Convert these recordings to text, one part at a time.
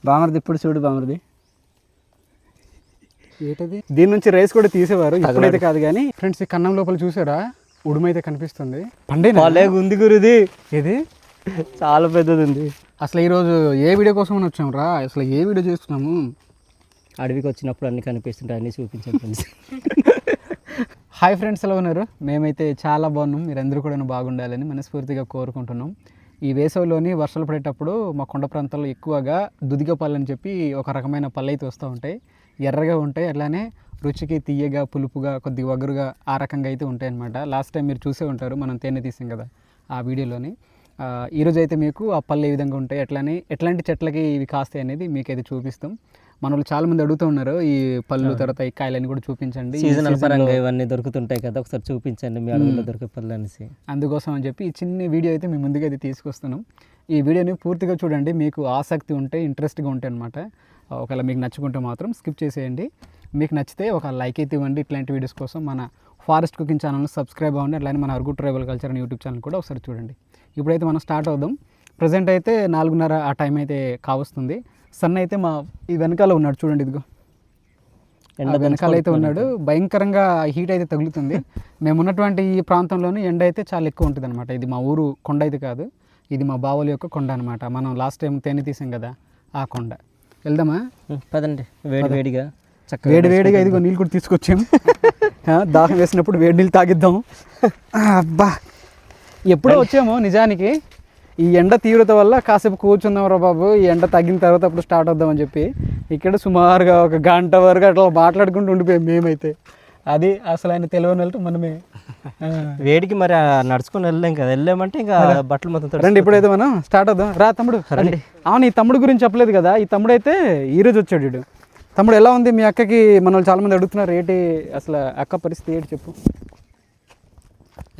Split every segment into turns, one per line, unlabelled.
బామర్ది ఇప్పుడు చూడు బామర్ది ఏంటది, దీని నుంచి రైస్ కూడా తీసేవారు, ఇప్పుడైతే కాదు కానీ. ఫ్రెండ్స్ ఈ కన్నం లోపల చూసారా ఉడుమైతే కనిపిస్తుంది. పండే
ఉంది గురుది,
ఇది
చాలా పెద్దది ఉంది.
అసలు ఈరోజు ఏ వీడియో కోసం వచ్చాం రా, అసలు ఏ వీడియో చేస్తున్నాము?
అడవికి వచ్చినప్పుడు అన్ని కనిపిస్తుంటాయి, అన్నీ చూపించాను ఫ్రెండ్స్.
హాయ్ ఫ్రెండ్స్, ఎలా ఉన్నారు? మేమైతే చాలా బాగున్నాం, మీరందరూ కూడా బాగుండాలని మనస్ఫూర్తిగా కోరుకుంటున్నాం. ఈ వేసవిలోని వర్షాలు పడేటప్పుడు మా కొండ ప్రాంతాల్లో ఎక్కువగా దుదిగ పళ్ళు అని చెప్పి ఒక రకమైన పళ్ళు అయితే వస్తూ ఉంటాయి. ఎర్రగా ఉంటాయి, అట్లానే రుచికి తీయగా పులుపుగా కొద్దిగా వగరుగా ఆ రకంగా అయితే ఉంటాయి అన్నమాట. లాస్ట్ టైం మీరు చూసే ఉంటారు, మనం తేనె తీసాం కదా ఆ వీడియోలోని. ఈరోజు అయితే మీకు ఆ పళ్ళు ఏ విధంగా ఉంటాయి, అట్లానే ఎట్లాంటి చెట్లకి ఇవి కాస్తాయి అనేది మీకైతే చూపిస్తాం. మన వాళ్ళు చాలామంది అడుగుతూ ఉన్నారు ఈ పళ్ళు తర్వాత ఈ కాయలన్నీ కూడా చూపించండి,
సీజనల్ పరంగా ఇవన్నీ దొరుకుతుంటాయి కదా, ఒకసారి చూపించండి మీ అడవుల్లో దొరికే పళ్ళు అనేసి.
అందుకోసం అని చెప్పి ఈ చిన్న వీడియో అయితే మీ ముందుగా అయితే తీసుకొస్తున్నాం. ఈ వీడియోని పూర్తిగా చూడండి, మీకు ఆసక్తి ఉంటే ఇంట్రెస్ట్గా ఉంటాయి అనమాట. ఒకవేళ మీకు నచ్చుకుంటే మాత్రం స్కిప్ చేసేయండి. మీకు నచ్చితే ఒక లైక్ అయితే ఇవ్వండి. ఇట్లాంటి వీడియోస్ కోసం మన ఫారెస్ట్ కుకింగ్ ఛానల్ని సబ్స్క్రైబ్ అవ్వండి. అట్లానే మన అరుగు ట్రైబల్ కల్చర్ అని యూట్యూబ్ ఛానల్ కూడా ఒకసారి చూడండి. ఇప్పుడైతే మనం స్టార్ట్ అవుదాం. ప్రజెంట్ అయితే 4:30 ఆ టైం అయితే కావస్తుంది. సన్ అయితే మా ఈ వెనకాల ఉన్నాడు చూడండి, ఇదిగో వెనకాల అయితే ఉన్నాడు. భయంకరంగా హీట్ అయితే తగులుతుంది. మేము ఉన్నటువంటి ఈ ప్రాంతంలోని ఎండ అయితే చాలా ఎక్కువ ఉంటుంది అనమాట. ఇది మా ఊరు కొండ అయితే కాదు, ఇది మా బావల యొక్క కొండ అనమాట. మనం లాస్ట్ టైం తేనె తీసాం కదా ఆ కొండ. వెళ్దామా?
పదండి. వేడివేడిగా
వేడివేడిగా ఇదిగో నీళ్ళు కూడా తీసుకొచ్చాం. దాహం వేసినప్పుడు వేడి నీళ్ళు తాగిద్దాం. అబ్బా, ఎప్పుడో వచ్చాము నిజానికి. ఈ ఎండ తీవ్రత వల్ల కాసేపు కూర్చుందాం రా బాబు, ఈ ఎండ తగ్గిన తర్వాత అప్పుడు స్టార్ట్ అవుద్దామని చెప్పి ఇక్కడ సుమారుగా 1 గంట వరకు అట్లా మాట్లాడుకుంటూ ఉండిపోయాం మేమైతే. అది అసలు ఆయన తెలియని వెళ్తూ మనమే
వేడికి మరి నడుచుకుని వెళ్ళలేం కదా, వెళ్ళామంటే ఇంకా బట్టలు మొత్తం.
రండి ఇప్పుడైతే మనం స్టార్ట్ అవుదాం. రా తమ్ముడు రండి. అవును, ఈ తమ్ముడు గురించి చెప్పలేదు కదా, ఈ తమ్ముడు అయితే ఈరోజు వచ్చాడు. వీడు తమ్ముడు ఎలా ఉంది మీ అక్కకి? మన వాళ్ళు చాలామంది అడుగుతున్నారు ఏంటి అసలు అక్క పరిస్థితి ఏంటి చెప్పు.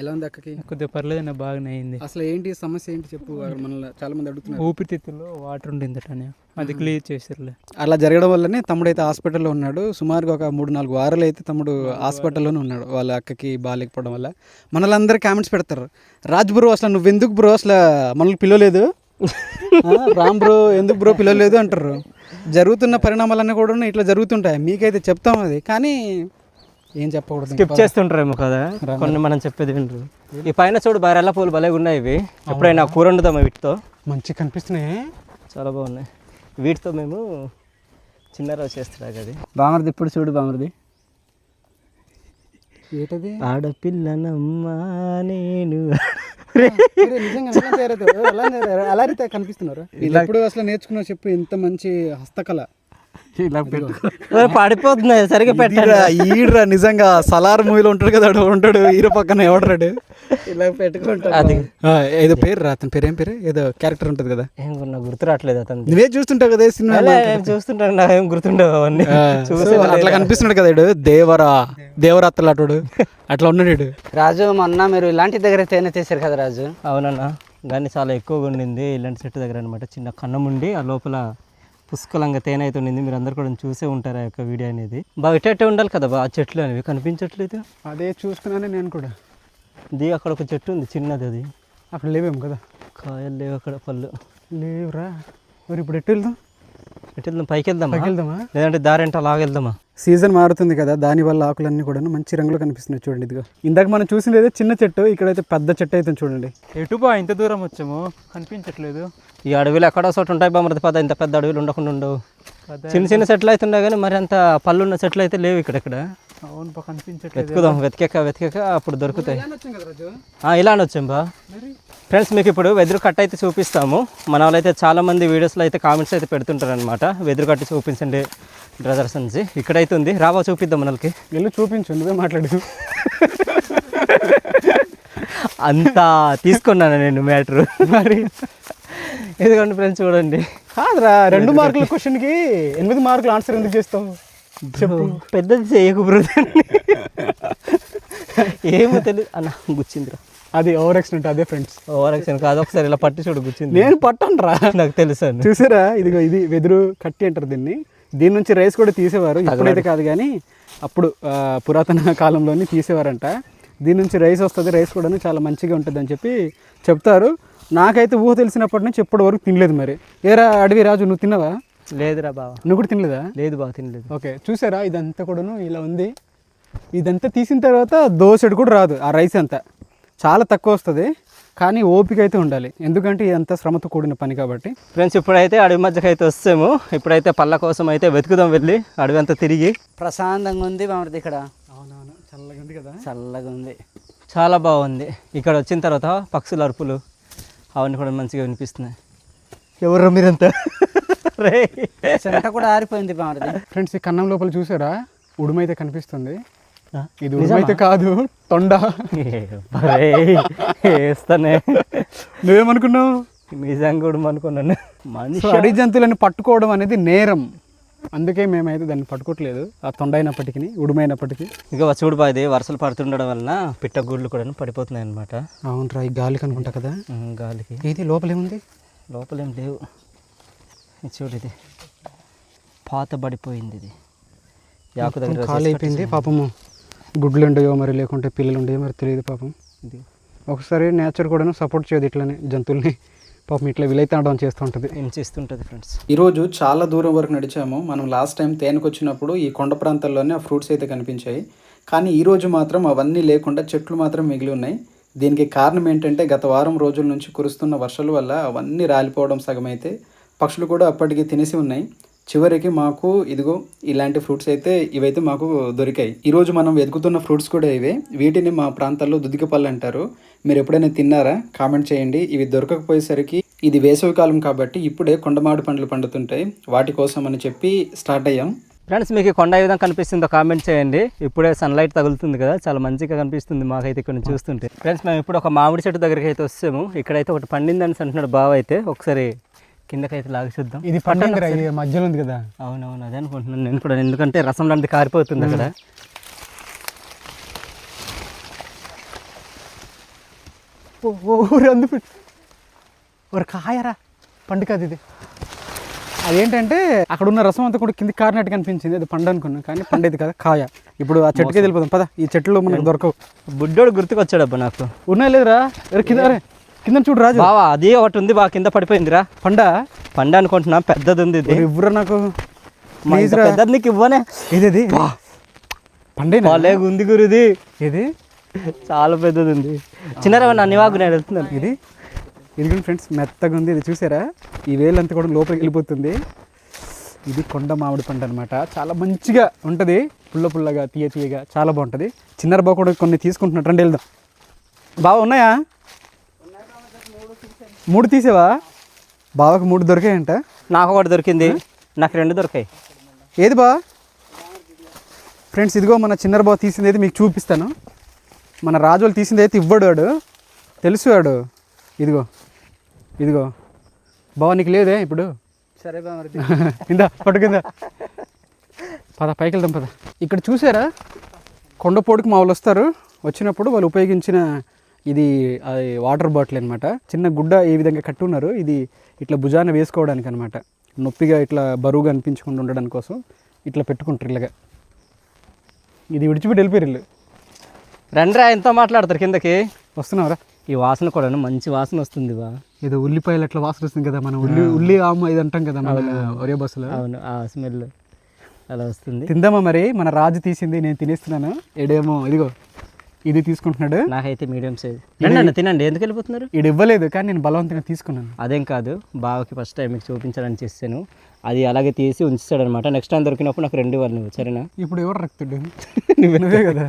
ఎలా ఉంది అక్కకి?
కొద్దిగా పర్లేదన్న, బాగానే అయింది.
అసలు ఏంటి సమస్య ఏంటి చెప్పు, మనల్ని చాలా మంది అడుగుతున్నారు.
ఊపిరితిత్తుల్లో వాటర్ ఉండిందటనే, అది క్లియర్ చేసారులే.
అలా జరగడం వల్లనే తమ్ముడు అయితే హాస్పిటల్లో ఉన్నాడు. సుమారుగా ఒక 3-4 వారాలు అయితే తమ్ముడు హాస్పిటల్లోనే ఉన్నాడు, వాళ్ళ అక్కకి బాగాలేకపోవడం వల్ల. మనలందరూ కామెంట్స్ పెడతారు, రాజ్ బ్రో అసలు నువ్వెందుకు బ్రో అసలు మనల్ని పిలవలేదు, రామ్ బ్రో ఎందుకు బ్రో పిలవలేదు అంటారు. జరుగుతున్న పరిణామాలన్నీ కూడా ఇట్లా జరుగుతుంటాయి. మీకైతే చెప్తాం అది, కానీ ఏం చెప్పకూడదు,
స్కిప్ చేస్తుంటారేమో కదా కొన్ని, మనం చెప్పేది వినరు. ఈ పైన చూడు బరెల్ల పూలు భలేగా ఉన్నాయి ఇవి. ఎప్పుడైనా కూర వండుదామా వీటితో?
మంచి కనిపిస్తున్నాయి,
చాలా బాగున్నాయి. వీటితో మేము చిన్న రోజు చేస్తున్నాం అది.
బామర్ది ఇప్పుడు చూడు బామర్ది ఏంటది,
ఆడపిల్లనమ్మా నేను.
అలా అయితే కనిపిస్తున్నారు. ఎప్పుడు అసలు నేర్చుకున్నా చెప్పు, ఇంత మంచి హస్తకళ. ఇలా
పడిపోతున్నాయి, సరిగ్గా పెట్టాడు.
ఈడ్రా నిజంగా సలార్ మూవీలో ఉంటాడు కదా, ఉంటాడు హీరో పక్కన ఎవడరాడు, ఇలా పెట్టుకుంటాడు. అది ఏదో పేరు రా, అతని పేరు ఏం పేరు, ఏదో క్యారెక్టర్ ఉంటుంది కదా,
ఏం గుర్తు రావట్లేదు. అతను
నువ్వే చూస్తుంటావు కదా సినిమా,
చూస్తుంటాను, నాకేం గుర్తుండవు అవన్నీ.
అట్లా కనిపిస్తున్నాడు కదా ఇడు, దేవరాత్రలాటోడు అట్లా ఉన్నాడు.
రాజు మొన్న మీరు ఇలాంటి దగ్గర తేనె తీసారు కదా రాజు?
అవునన్నా, కానీ చాలా ఎక్కువగా ఉండింది ఇలాంటి చెట్టు దగ్గర అనమాట. చిన్న కన్నం ఉండి ఆ లోపల పుష్కలంగా తేనె అయితే ఉండింది. మీరు అందరు కూడా చూసే ఉంటారు ఆ యొక్క వీడియో అనేది. బాగా ఇట్టే ఉండాలి కదా బా, ఆ చెట్లు అనేవి కనిపించట్లేదు.
అదే చూసుకున్నానే నేను కూడా.
ఇది అక్కడ ఒక చెట్టు ఉంది చిన్నది, అది
అక్కడ లేవేమో కదా,
కాయలు లేవు అక్కడ, పళ్ళు
లేవురా. మరి ఇప్పుడు ఎట్టు వెళ్దాం?
ఎటు వెళ్దాం? పైకి వెళ్దామా లేదంటే దారేంట లాగెళ్దామా?
సీజన్ మారుతుంది కదా, దానివల్ల ఆకులన్నీ కూడా మంచి రంగులో కనిపిస్తున్నాయి చూడండి. ఇదిగో ఇందాక మనం చూసింది అయితే చిన్న చెట్టు, ఇక్కడైతే పెద్ద చెట్టు అయితే చూడండి.
ఎటు బా ఇంత దూరం వచ్చాము, కనిపించట్లేదు.
ఈ అడవిలో ఎక్కడో చోటు ఉంటాయి బామర్ది పద, ఇంత పెద్ద అడవిలు ఉండకుండా ఉండవు. చిన్న చిన్న చెట్లు అయితే ఉన్నాయి కానీ మరి అంత పళ్ళు ఉన్న చెట్లు అయితే లేవు ఇక్కడ.
అవును బా, కనిపించట్లేదు.
వెతుకుదాం, వెతికాక అప్పుడు దొరుకుతాయి. ఇలానే వచ్చాం బా. ఫ్రెండ్స్ మీకు ఇప్పుడు వెదురు కట్ట అయితే చూపిస్తాము. మన వాళ్ళైతే చాలామంది వీడియోస్లో అయితే కామెంట్స్ అయితే పెడుతుంటారు అనమాట, వెదురు కట్టి చూపించండి బ్రదర్స్ అని. ఇక్కడైతే ఉంది, రావా చూపిద్దాం మనకి.
వెళ్ళి చూపించు, నువ్వే మాట్లాడు.
అంతా తీసుకున్నాను నేను మ్యాటర్. మరి ఎందుకంటే ఫ్రెండ్స్ చూడండి,
కాదురా 2 మార్కుల క్వశ్చన్కి 8 మార్కులు ఆన్సర్ ఎందుకు చేస్తావు చెప్పు.
పెద్దది చేయకు బ్రదర్, ఏమో తెలియదు అన్న, గుచ్చిందిరా.
అది ఓవర్ యాక్షన్, అదే ఫ్రెండ్స్
ఓవర్ యాక్షన్ కాదు, ఒకసారి ఇలా పట్టి చూడు, గుచ్చింది.
నేను పట్టనురా,
నాకు తెలుసు.
చూసారా ఇదిగో, ఇది వెదురు కట్టి అంటారు దీన్ని. దీని నుంచి రైస్ కూడా తీసేవారు, ఇప్పుడైతే కాదు కానీ అప్పుడు పురాతన కాలంలోని తీసేవారంట. దీని నుంచి రైస్ వస్తుంది, రైస్ కూడా చాలా మంచిగా ఉంటుంది అని చెప్పి చెప్తారు. నాకైతే ఊహ తెలిసినప్పటి నుంచి ఇప్పటి వరకు తినలేదు. మరి ఏరా అడవి రాజు, నువ్వు తిన్నావా?
లేదురా బావ,
నువ్వు కూడా తినలేదా?
లేదు బావ, తినలేదు.
ఓకే, చూసారా ఇదంతా కూడాను ఇలా ఉంది. ఇదంతా తీసిన తర్వాత దోసెడు కూడా రాదు ఆ రైస్ అంతా, చాలా తక్కువ వస్తుంది. కానీ ఓపిక అయితే ఉండాలి, ఎందుకంటే ఇదంతా శ్రమతో కూడిన పని కాబట్టి.
ఫ్రెండ్స్ ఇప్పుడైతే అడవి మధ్యకి అయితే వస్తాము. ఇప్పుడైతే పళ్ళ కోసం అయితే వెతుకుదాం, వెళ్ళి అడవి అంతా తిరిగి.
ప్రశాంతంగా ఉంది బామర్ది ఇక్కడ.
అవునవును, చల్లగా ఉంది కదా.
చల్లగా ఉంది.
చాలా బాగుంది. ఇక్కడ వచ్చిన తర్వాత పక్షుల అరుపులు అవన్నీ కూడా మంచిగా వినిపిస్తున్నాయి. ఎవరు మీరంతా? రే
చెమట కూడా ఆరిపోయింది బామర్ది.
ఫ్రెండ్స్, ఈ కన్నం లోపల చూసారా ఉడుమైతే కనిపిస్తుంది.
ఆ?
ఇది ఉడుమైతే కాదు, తొండ.
వేస్తానే.
నువ్వేమనుకున్నావు?
నిజంగా కూడా అనుకున్నాను.
సో అడవి జంతువులను పట్టుకోవడం అనేది నేరం, అందుకే మేమైతే దాన్ని పట్టుకోవట్లేదు. ఆ తొండ అయినప్పటికీ, ఉడుమైనప్పటికీ.
ఇక చూడు బా, ఇది వర్షాలు పడుతుండడం వలన పిట్టగూళ్ళు కూడా పడిపోతున్నాయి అనమాట.
అవునరా, ఈ గాలికి అనుకుంటా కదా.
గాలికి.
ఇది లోపలేముంది?
లోపలేం లేవు. ఇది చూడు, ఇది పాత పడిపోయింది. ఇది యాకు దగ్గర
ఖాళీ అయిపోయింది పాపము. గుడ్లు ఉండయో మరి, లేకుంటే పిల్లలు ఉండయో మరి తెలియదు పాపం.
ఇది
ఒకసారి నేచర్ కూడా సపోర్ట్ చేయదు ఇట్లనే జంతువుల్ని, పాపం ఇట్లా విలైతాడడం చేస్తూ ఉంటుంది,
హింసిస్తుంటుంది. ఫ్రెండ్స్,
ఈరోజు చాలా దూరం వరకు నడిచాము. మనం లాస్ట్ టైం తేనెకు వచ్చినప్పుడు ఈ కొండ ప్రాంతాల్లోనే ఆ ఫ్రూట్స్ అయితే కనిపించాయి. కానీ ఈరోజు మాత్రం అవన్నీ లేకుండా చెట్లు మాత్రం మిగిలి ఉన్నాయి. దీనికి కారణం ఏంటంటే గత వారం రోజుల నుంచి కురుస్తున్న వర్షాల వల్ల అవన్నీ రాలిపోవడం సగమైతే, పక్షులు కూడా అప్పటికి తినేసి ఉన్నాయి. చివరికి మాకు ఇదిగో ఇలాంటి ఫ్రూట్స్ అయితే ఇవైతే మాకు దొరికాయి. ఈరోజు మనం వెతుకుతున్న ఫ్రూట్స్ కూడా ఇవే. వీటిని మా ప్రాంతాల్లో దుదిక పళ్ళు అంటారు. మీరు ఎప్పుడైనా తిన్నారా? కామెంట్ చేయండి. ఇవి దొరకకపోయేసరికి, ఇది వేసవి కాలం కాబట్టి ఇప్పుడే కొండమామిడి పండ్లు పండుతుంటాయి, వాటి కోసం అని చెప్పి స్టార్ట్ అయ్యాం.
ఫ్రెండ్స్, మీకు కొండ ఏ విధంగా కనిపిస్తుందో కామెంట్ చేయండి. ఇప్పుడే సన్లైట్ తగులుతుంది కదా, చాలా మంచిగా కనిపిస్తుంది మాకైతే ఇక్కడ చూస్తుంటే. ఫ్రెండ్స్, మేము ఇప్పుడు ఒక మామిడి చెట్టు దగ్గరికి అయితే వస్తాము. ఇక్కడైతే ఒకటి పండిందని అంటున్నాడు బావ. అయితే ఒకసారి కిందకైతే లాగి చూద్దాం.
ఇది పండిందిరా, ఇది మధ్యలో ఉంది కదా.
అవునవును, అదే అనుకుంటున్నాను నేను కూడా, ఎందుకంటే రసం లాంటిది కారిపోతుంది అక్కడ.
ఒక కాయరా, పండు కాదు ఇది. అదేంటంటే అక్కడ ఉన్న రసం అంతా కూడా కింద కారినట్టు కనిపించింది, అది పండు అనుకున్నాను, కానీ పండేది కదా కాయ. ఇప్పుడు ఆ చెట్టుకే వెళ్ళిపోదాం పద. ఈ చెట్టులో మనకు దొరకవు.
బుడ్డోడు గుర్తుకొచ్చాడబ్బా నాకు.
ఉన్నాయి లేదురా, కింద చూడు రాజు.
బావా, అది ఒకటి ఉంది బాగా, కింద పడిపోయిందిరా. పండ అనుకుంటున్నా, పెద్దది ఉంది ఇది.
ఇవ్వరా నాకు,
పెద్దది నీకు ఇవ్వనే.
ఇది పండే
ఉంది గురుది.
ఇది
చాలా పెద్దది ఉంది. చిన్నరా నన్ను వాగు నేను వెళ్తున్నాను.
ఇది ఫ్రెండ్స్ మెత్తగా ఉంది. ఇది చూసారా, ఈ వేలంతా కూడా లోపలికి వెళ్ళిపోతుంది. ఇది కొండ మామిడి పండు అనమాట. చాలా మంచిగా ఉంటుంది, పుల్ల పుల్లగా తీయ తీయగా చాలా బాగుంటుంది. చిన్నర బావ కూడా కొన్ని తీసుకుంటున్నట్టు, రండి వెళ్దాం. బావ ఉన్నాయా? 3 తీసేవా? బావకు 3 దొరికాయంట.
నాకు ఒకటి దొరికింది, నాకు 2 దొరికాయి.
ఏది బా? ఫ్రెండ్స్, ఇదిగో మన చిన్నర బావ తీసింది అయితే మీకు చూపిస్తాను. మన రాజులు తీసింది అయితే ఇవ్వడు, వాడు తెలుసు వాడు. ఇదిగో బావ, నీకు లేదే ఇప్పుడు?
సరే బామర్ది.
కింద పట్టు, కింద పద, పైకి వెళ్దాం పద. ఇక్కడ చూసారా, కొండపోటుకు మా వాళ్ళు వస్తారు. వచ్చినప్పుడు వాళ్ళు ఉపయోగించిన ఇది వాటర్ బాటిల్ అనమాట. చిన్న గుడ్డ ఈ విధంగా కట్టి ఉన్నారు. ఇది ఇట్లా భుజాన వేసుకోవడానికి అనమాట. నొప్పిగా ఇట్లా బరువుగా అనిపించకుండా ఉండడానికి కోసం ఇట్లా పెట్టుకుంటారు ఇలాగా. ఇది విడిచిపెట్టి వెళ్ళిపోయారు వీళ్ళు.
రండిరా, ఎంతో మాట్లాడతారు కిందకి.
వస్తున్నావురా?
ఈ వాసన కూడా మంచి వాసన వస్తుంది బా.
ఏదో ఉల్లిపాయలు అట్లా వాసన వస్తుంది కదా, మనం ఉల్లి ఆమ్మ ఇది అంటాం కదా మన ఒరే బస్సులో.
అవును, ఆ స్మెల్ అలా వస్తుంది.
తిందామా మరి? మన రాజు తీసింది నేను తినేస్తున్నాను. ఏడేమో ఇదిగో ఇది తీసుకుంటున్నాడు.
నాకైతే మీడియం సైజ్. రండి తినండి. ఎందుకు వెళ్ళిపోతున్నారు?
ఇది ఇవ్వలేదు, కానీ నేను బలవంతంగా తీసుకున్నాను.
అదేం కాదు, బావకి ఫస్ట్ టైం మీకు చూపించాలని చేస్తాను. అది అలాగే తీసి ఉంచుతాడు అనమాట. నెక్స్ట్ టైం దొరికినప్పుడు నాకు 2 ఇవ్వాలి నువ్వు, సరేనా?
ఇప్పుడు ఎవరు రక్తుడు? నువ్వే కదా.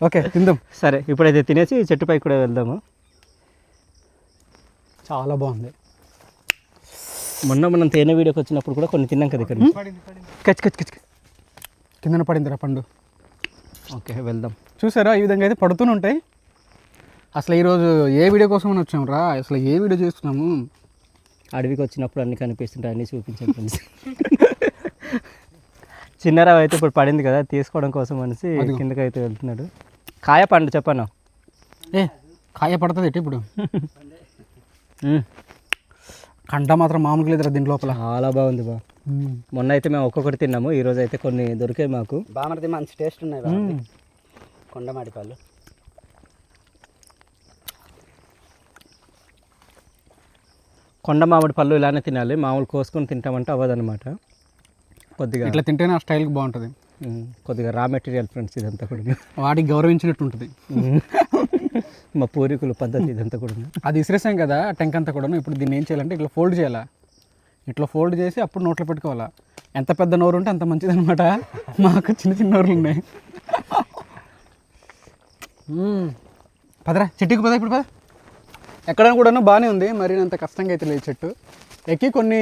ఓకే, తిందాం.
సరే, ఇప్పుడైతే తినేసి చెట్టుపైకి కూడా వెళ్దాము.
చాలా బాగుంది.
మొన్న మనం తేనె వీడియోకి వచ్చినప్పుడు కూడా కొన్ని తిన్నాం కదా ఇక్కడ.
కచ్ కిందన పడిందిరా పండు.
ఓకే, వెళ్దాం.
చూసారా, ఈ విధంగా అయితే పడుతూనే ఉంటాయి. అసలు ఈరోజు ఏ వీడియో కోసం వచ్చాము రా? అసలు ఏ వీడియో చేస్తున్నాము?
అడవికి వచ్చినప్పుడు అన్నీ కనిపిస్తుంటాయి, అన్నీ చూపించాను ఫ్రెండ్స్. చిన్నరావు అయితే ఇప్పుడు పడింది కదా, తీసుకోవడం కోసం అనేసి కిందకి అయితే వెళ్తున్నాడు. కాయ పండు చెప్పాను.
కాయ పడుతుంది ఎట్టి ఇప్పుడు. కండ మాత్రం మామూలుగా లేదురా దీని లోపల.
చాలా బాగుంది బా. మొన్న అయితే మేము ఒక్కొక్కటి తిన్నాము, ఈరోజు అయితే కొన్ని దొరికాయి మాకు.
బామర్ది మంచి టేస్ట్ ఉన్నాయి కొండమామిడి పళ్ళు.
కొండ మామిడి పళ్ళు ఇలానే తినాలి, మామూలు కోసుకొని తింటామంటే అవ్వదన్నమాట. కొద్దిగా
ఇట్లా తింటేనే ఆ స్టైల్కి బాగుంటుంది.
కొద్దిగా రా మెటీరియల్ ఫ్రెండ్స్ ఇదంతా కూడా.
వాటికి గౌరవించినట్టు ఉంటుంది.
మా పూర్వీకుల పద్ధతి ఇదంతా కూడా.
అది ఇసిరేసాం కదా టెంక్ అంతా కూడా. ఇప్పుడు దీన్ని ఏం చేయాలంటే ఇట్లా ఫోల్డ్ చేయాలా, ఇట్లా ఫోల్డ్ చేసి అప్పుడు నోట్లో పెట్టుకోవాలా. ఎంత పెద్ద నోరు ఉంటే అంత మంచిది అనమాట. మాకు చిన్న చిన్న నోరులు ఉన్నాయి. పదరా చెట్టుకి పద, ఇప్పుడు పద. ఎక్కడైనా కూడా బాగానే ఉంది, మరి అంత కష్టంగా అయితే లేదు. చెట్టు ఎక్కి కొన్ని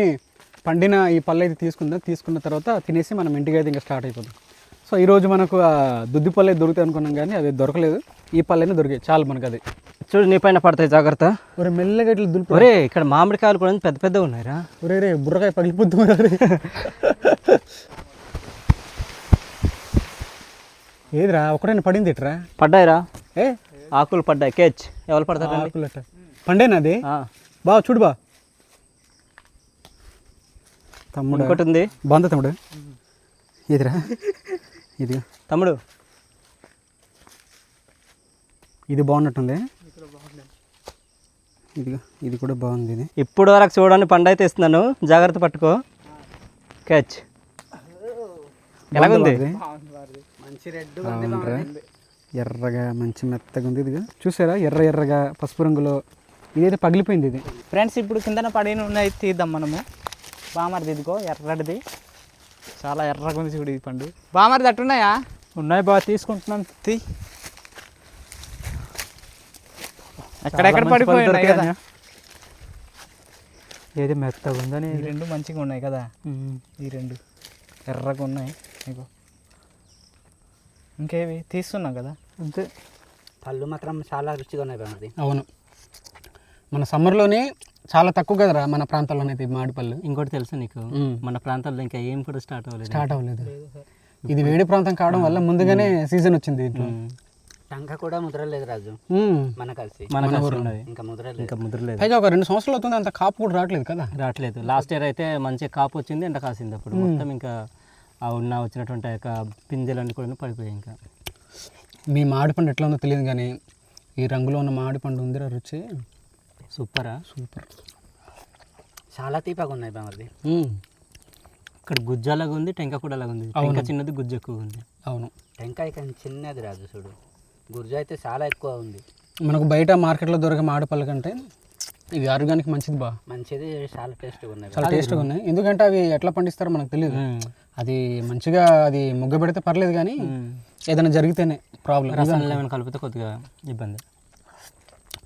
పండిన ఈ పళ్ళు అయితే తీసుకున్న తర్వాత తినేసి మనం ఇంటికి అయితే ఇంకా స్టార్ట్ అయిపోతాం. సో ఈరోజు మనకు దుద్ది పళ్ళు అయితే దొరుకుతాయి అనుకున్నాం, కానీ అవి దొరకలేదు. ఈ పళ్ళు అయినా దొరికాయి చాలు మనకు. అది
చూడు నీ పైన పడతాయి, జాగ్రత్త.
ఒరే మెల్లగా ఇట్లా దులుపు.
ఒరే ఇక్కడ మామిడికాయలు కూడా పెద్ద పెద్దగా ఉన్నాయిరా.
ఒరే రే బుర్రకాయ పగిలిపోద్దు మరి. ఏదిరా ఒకటైనా పడింది ఇట్రా.
పడ్డాయిరా,
ఏ
ఆకులు పడ్డాయి. కేచ్ ఎవరు పడతారు?
ఆకులట పండేనా అది? బాగా చూడు బా తమ్ముడు.
ఇంకోటి ఉంది,
బాగుంది తమ్ముడు. ఏదిరా ఇది
తమ్ముడు,
ఇది బాగున్నట్టుంది. ఇదిగో ఇది కూడా బాగుంది. ఇది
ఇప్పుడు వరకు చూడండి, పండు అయితే ఇస్తున్నాను, జాగ్రత్త పట్టుకో. క్యాచ్ ఎలాగుంది?
మంచి రెడ్
ఎర్రగా మంచి మెత్తగా ఉంది. ఇదిగా చూసారా ఎర్ర ఎర్రగా పసుపు రంగులో. ఇదైతే పగిలిపోయింది ఇది.
ఫ్రెండ్స్ ఇప్పుడు కిందన పడిన ఉన్నాయి, తీద్దాం మనము. బామర్ది ఇదిగో ఎర్రడిది, చాలా ఎర్రగా ఉంది చూడు ఈ పండు. బామర్ది అట్టున్నాయా? ఉన్నాయి బాగా, తీసుకుంటున్నాం. తీ ఎక్కడెక్కడ పడిపోయి కదా.
ఏది మెత్తగా ఉందని.
ఈ రెండు మంచిగా ఉన్నాయి కదా, ఈ రెండు ఎర్రగా ఉన్నాయి. మీకు ఇంకేవి తీస్తున్నాం కదా
అంతే.
పళ్ళు మాత్రం చాలా రుచిగా ఉన్నాయి బామర్ది.
అవును, మన సమ్మర్లోనే చాలా తక్కువ కదరా మన ప్రాంతాల్లోనే అయితే మామిడి పళ్ళు.
ఇంకోటి తెలుసా నీకు, మన ప్రాంతాల్లో ఇంకా ఏం కూడా స్టార్ట్ అవ్వలేదు.
ఇది వేడి ప్రాంతం కావడం వల్ల ముందుగానే సీజన్ వచ్చింది దీంట్లో.
టంక కూడా ముద్రలేదు రాజు, మన కలిసి ఇంకా ముద్రలేదు.
పైగా ఒక 2 సంవత్సరాలు అవుతుంది, అంత కాపు కూడా రావట్లేదు.
లాస్ట్ ఇయర్ అయితే మంచి కాపు వచ్చింది, ఎండ కాసింది. అప్పుడు మొత్తం ఇంకా వచ్చినటువంటి యొక్క పిందెలన్నీ కూడా పడిపోయాయి. ఇంకా
మీ మామిడి పండు ఎట్లా ఉందో తెలియదు, కానీ ఈ రంగులో ఉన్న మామిడి పండు ఉందిరా రుచి
సూపర్.
చాలా తీపగా ఉన్నాయి బామర్ది.
ఇక్కడ గుజ్జు అలాగా ఉంది, టెంక కూడా అలాగా ఉంది. టెంక చిన్నది, గుజ్జు ఎక్కువ ఉంది.
అవును,
టెంకాయ కానీ చిన్నది రాజు చూడు, గుర్జు అయితే చాలా ఎక్కువ ఉంది.
మనకు బయట మార్కెట్లో దొరికే మామిడి పళ్ళు కంటే ఇది ఆరోగ్యానికి మంచిది.
మంచిది, చాలా టేస్ట్గా ఉన్నాయి.
చాలా టేస్ట్గా ఉన్నాయి. ఎందుకంటే అవి ఎట్లా పండిస్తారో మనకు తెలియదు. అది మంచిగా అది మొగ్గ పెడితే పర్లేదు, కానీ ఏదైనా జరిగితేనే ప్రాబ్లం.
రసాయనాలు ఏమైనా కలిపితే కొద్దిగా ఇబ్బంది.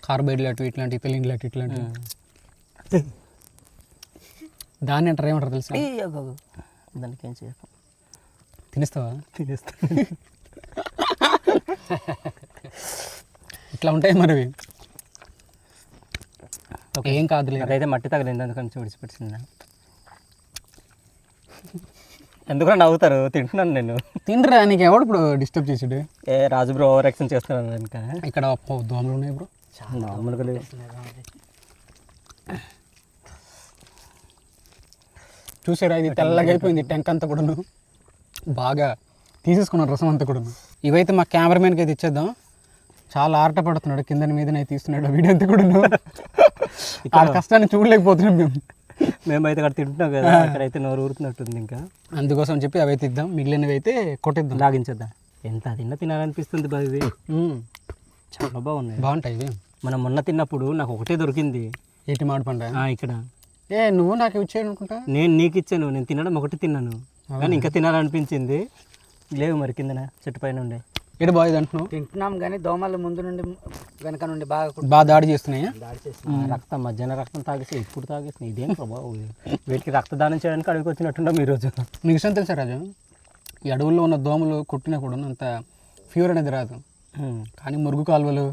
కార్బోహైడ్రేట్ ఇట్లాంటి ఇథిలిన్ ఇట్లాంటి దాన్ని అంటారు, ఏమంటారు తెలుసా?
దానికి ఏం చేయకు,
తినేస్తావా?
తినేస్తా.
ఇట్లా ఉంటాయి మరి. ఏం కాదులే.
అదైతే మట్టి తగలింది, అందుకని విడిచిపెట్టింది. ఎందుకు నవ్వుతారు? తింటున్నాను నేను.
తినరా, నీకు ఎవడు ఇప్పుడు డిస్టర్బ్ చేసాడు?
ఏ రాజు బ్రో ఓవర్ యాక్షన్ చేస్తున్నాను. ఇంకా
ఇక్కడ దోమలు ఉన్నాయి బ్రో,
మామూలుగా లేవు.
చూసారా ఇది తెల్లగా అయిపోయింది టెంక్ అంతా కూడా. బాగా తీసేసుకున్నాను రసం అంతా కూడా. ఇవైతే మా కెమెరామెన్కి అయితే ఇచ్చేద్దాం. చాలా ఆర్ట పడుతున్నాడు, కింద మీదనే తీస్తున్నాడు వీడియో అంతా కూడా. ఆ కష్టాన్ని చూడలేకపోతున్నాం
మేమైతే అక్కడ తింటున్నాం కదా, అక్కడైతే నోరు ఊరుతున్నట్టుంది. ఇంకా
అందుకోసం చెప్పి అవైతే ఇద్దాం, మిగిలినవి అయితే కొట్టేద్దాం,
లాగించేద్దాం. ఎంత తిన్నా తినాలనిపిస్తుంది బాగా. ఇవి చాలా
బాగుంటాయి ఇవి.
మనం మొన్న తిన్నప్పుడు నాకు ఒకటే దొరికింది.
ఏటి మామిడి పండు
ఇక్కడ.
నువ్వు నాకు ఇచ్చేయను అనుకుంటా.
నేను నీకు ఇచ్చాను, నేను తినడం ఒకటి తిన్నాను, కానీ ఇంకా తినాలనిపించింది. లేవు మరి కిందన చెట్టు పైన ఉండే.
ఏడు బాగుంది అంటున్నావు?
తింటున్నాం కానీ దోమలు ముందు నుండి వెనక నుండి బాగా
దాడి చేస్తున్నాయా?
రక్తం మధ్యాహ్నం రక్తం తాగేసి ఇప్పుడు తాగేసి ఇదేం ప్రభావం. వీటికి రక్తదానం చేయడానికి అడిగి వచ్చినట్టున్నాం ఈరోజు.
నీకు విషయం తెలుసా రాజు, ఈ అడవుల్లో ఉన్న దోమలు కొట్టినా కూడా అంత ఫీవర్ అనేది రాదు, కానీ మురుగు కాలువలు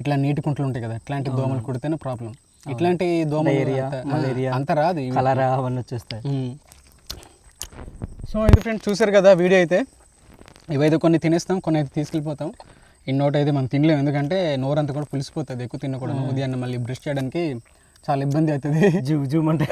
ఇట్లా నీటి కుంటలు ఉంటాయి కదా, ఇట్లాంటి దోమలు కొడితేనే ప్రాబ్లం. ఇట్లాంటి మలేరియా అంతా రాదు,
కలరా అవన్నీ వచ్చేస్తాయి.
సో ఇది ఫ్రెండ్స్ చూసారు కదా వీడియో అయితే. ఇవైతే కొన్ని తినేస్తాం, కొన్ని అయితే తీసుకెళ్ళిపోతాం. ఇన్నోటి అయితే మనం తినలేము, ఎందుకంటే నోరంతా కూడా పులిసిపోతుంది ఎక్కువ తినకూడదు. ఉదయాన్నే మళ్ళీ బ్రష్ చేయడానికి చాలా ఇబ్బంది అవుతుంది.
జూమ్ అంటే